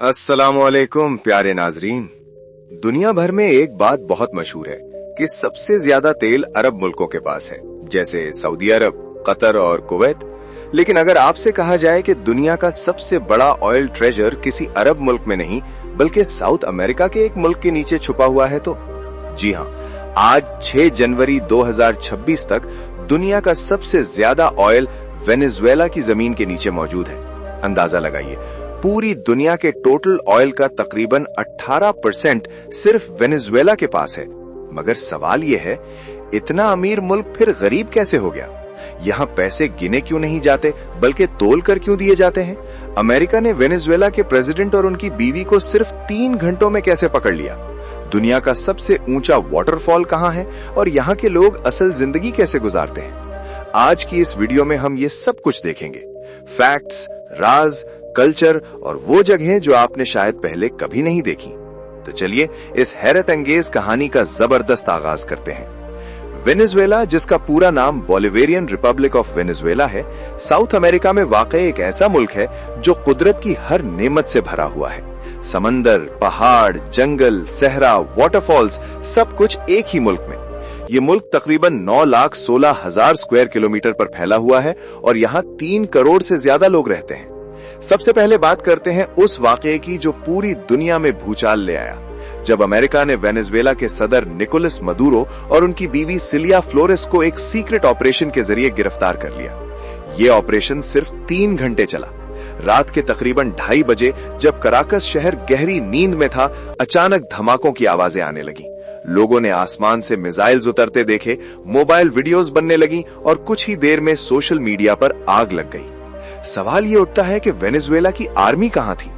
अस्सलामुअलैकुम प्यारे नाजरीन। दुनिया भर में एक बात बहुत मशहूर है कि सबसे ज्यादा तेल अरब मुल्कों के पास है, जैसे सऊदी अरब, कतर और कुवैत। लेकिन अगर आपसे कहा जाए कि दुनिया का सबसे बड़ा ऑयल ट्रेजर किसी अरब मुल्क में नहीं बल्कि साउथ अमेरिका के एक मुल्क के नीचे छुपा हुआ है, तो जी हाँ, आज 6 जनवरी 2026 तक दुनिया का सबसे ज्यादा ऑयल वेनेजुएला की जमीन के नीचे मौजूद है। अंदाजा लगाइए, पूरी दुनिया के टोटल ऑयल का तकरीबन 18% सिर्फ वेनेजुएला के पास है। मगर सवाल यह है, इतना अमीर मुल्क फिर गरीब कैसे हो गया? यहाँ पैसे गिने क्यों नहीं जाते बल्कि तोल कर क्यों दिए जाते हैं? अमेरिका ने वेनेजुएला के प्रेसिडेंट और उनकी बीवी को सिर्फ 3 घंटों में कैसे पकड़ लिया? दुनिया का सबसे ऊंचा वाटरफॉल कहाँ है और यहाँ के लोग असल जिंदगी कैसे गुजारते हैं? आज की इस वीडियो में हम ये सब कुछ देखेंगे। फैक्ट्स, राज, कल्चर और वो जगहें जो आपने शायद पहले कभी नहीं देखी। तो चलिए इस हैरत अंगेज कहानी का जबरदस्त आगाज करते हैं। वेनेजुएला, जिसका पूरा नाम बोलिवेरियन रिपब्लिक ऑफ वेनेजुएला है, साउथ अमेरिका में वाक़ई एक ऐसा मुल्क है जो कुदरत की हर नेमत से भरा हुआ है। समंदर, पहाड़, जंगल, सहरा, वाटरफॉल्स, सब कुछ एक ही मुल्क में। ये मुल्क तकरीबन 9,16,000 स्क्वायर किलोमीटर पर फैला हुआ है और यहाँ 3 करोड़ से ज्यादा लोग रहते हैं। सबसे पहले बात करते हैं उस वाकये की जो पूरी दुनिया में भूचाल ले आया, जब अमेरिका ने वेनेजुएला के सदर निकोलस मदुरो और उनकी बीवी सिलिया फ्लोरेस को एक सीक्रेट ऑपरेशन के जरिए गिरफ्तार कर लिया। ये ऑपरेशन सिर्फ 3 घंटे चला। रात के तकरीबन 2:30 बजे जब कराकस शहर गहरी नींद में था, अचानक धमाकों की आवाजें आने लगी। लोगों ने आसमान से मिसाइल्स उतरते देखे, मोबाइल वीडियोस बनने लगी और कुछ ही देर में सोशल मीडिया पर आग लग गई। सवाल ये उठता है कि वेनेजुएला की आर्मी कहां थी?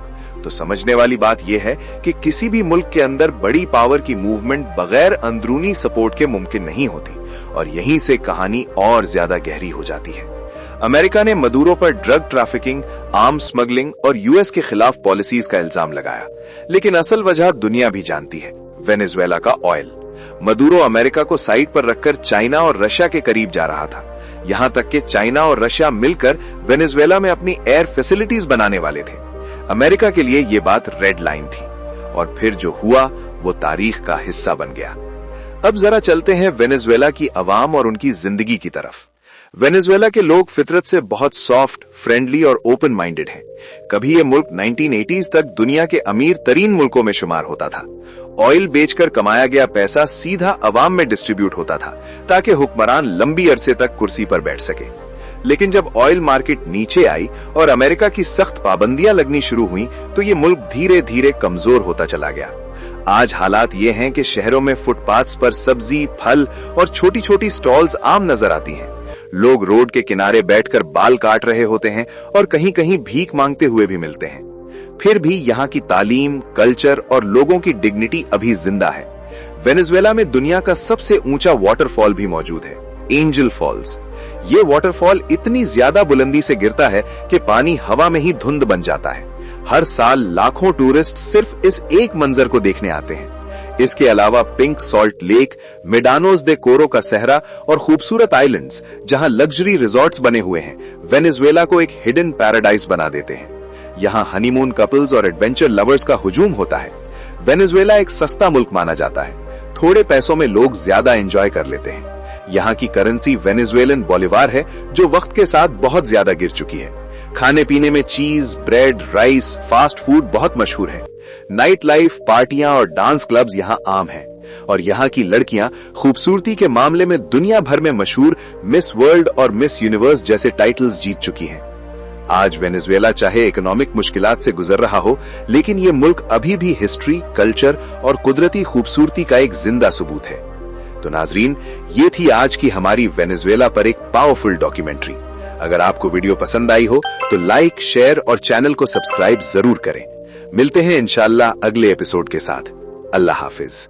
तो समझने वाली बात यह है कि किसी भी मुल्क के अंदर बड़ी पावर की मूवमेंट बगैर अंदरूनी सपोर्ट के मुमकिन नहीं होती, और यहीं से कहानी और ज्यादा गहरी हो जाती है। अमेरिका ने मदुरो पर ड्रग ट्रैफिकिंग, आर्म्स स्मगलिंग और यूएस के खिलाफ पॉलिसीज का इल्जाम लगाया, लेकिन असल वजह दुनिया भी जानती है, वेनेजुएला का ऑयल। मदुरो अमेरिका को साइड पर रखकर चाइना और रशिया के करीब जा रहा था। यहां तक कि चाइना और रशिया मिलकर वेनेजुएला में अपनी एयर फैसिलिटीज बनाने वाले थे। अमेरिका के लिए ये बात रेड लाइन थी, और फिर जो हुआ वो तारीख का हिस्सा बन गया। अब जरा चलते हैं वेनेजुएला की आवाम और उनकी जिंदगी की तरफ। वेनेजुएला के लोग फितरत से बहुत सॉफ्ट, फ्रेंडली और ओपन माइंडेड हैं। कभी ये मुल्क 1980s तक दुनिया के अमीर तरीन मुल्कों में शुमार होता था। ऑयल बेचकर कमाया गया पैसा सीधा अवाम में डिस्ट्रीब्यूट होता था ताकि हुक्मरान लंबी अरसे तक कुर्सी पर बैठ सके। लेकिन जब ऑयल मार्केट नीचे आई और अमेरिका की सख्त पाबंदियां लगनी शुरू हुई, तो ये मुल्क धीरे धीरे कमजोर होता चला गया। आज हालात ये हैं कि शहरों में फुटपाथ्स पर सब्जी, फल और छोटी छोटी स्टॉल्स आम नजर आती हैं। लोग रोड के किनारे बैठकर बाल काट रहे होते हैं और कहीं कहीं भीख मांगते हुए भी मिलते हैं। फिर भी यहाँ की तालीम, कल्चर और लोगों की डिग्निटी अभी जिंदा है। वेनेजुएला में दुनिया का सबसे ऊंचा वाटरफॉल भी मौजूद है, एंजल फॉल्स। ये वाटरफॉल इतनी ज्यादा बुलंदी से गिरता है कि पानी हवा में ही धुंध बन जाता है। हर साल लाखों टूरिस्ट सिर्फ इस एक मंजर को देखने आते हैं। इसके अलावा पिंक सॉल्ट लेक, मेडानोज दे कोरो का सहरा और खूबसूरत आइलैंड्स जहां लग्जरी रिजॉर्ट्स बने हुए हैं, वेनेजुएला को एक हिडन पैराडाइज बना देते हैं। यहाँ हनीमून कपल्स और एडवेंचर लवर्स का हुजूम होता है। वेनेजुएला एक सस्ता मुल्क माना जाता है। थोड़े पैसों में लोग ज्यादा एंजॉय कर लेते हैं। यहाँ की करेंसी वेनेजुएलन बोलिवार है, जो वक्त के साथ बहुत ज्यादा गिर चुकी है। खाने पीने में चीज, ब्रेड, राइस, फास्ट फूड बहुत मशहूर है। नाइट लाइफ, पार्टियां और डांस क्लब्स यहाँ आम हैं, और यहाँ की लड़कियां खूबसूरती के मामले में दुनिया भर में मशहूर मिस वर्ल्ड और मिस यूनिवर्स जैसे टाइटल्स जीत चुकी हैं। आज वेनेजुएला चाहे इकोनॉमिक मुश्किलात से गुजर रहा हो, लेकिन ये मुल्क अभी भी हिस्ट्री, कल्चर और कुदरती खूबसूरती का एक जिंदा सबूत है। तो नाजरीन, ये थी आज की हमारी वेनेजुएला पर एक पावरफुल डॉक्यूमेंट्री। अगर आपको वीडियो पसंद आई हो तो लाइक, शेयर और चैनल को सब्सक्राइब जरूर करें। मिलते हैं इंशाअल्लाह अगले एपिसोड के साथ। अल्लाह हाफिज।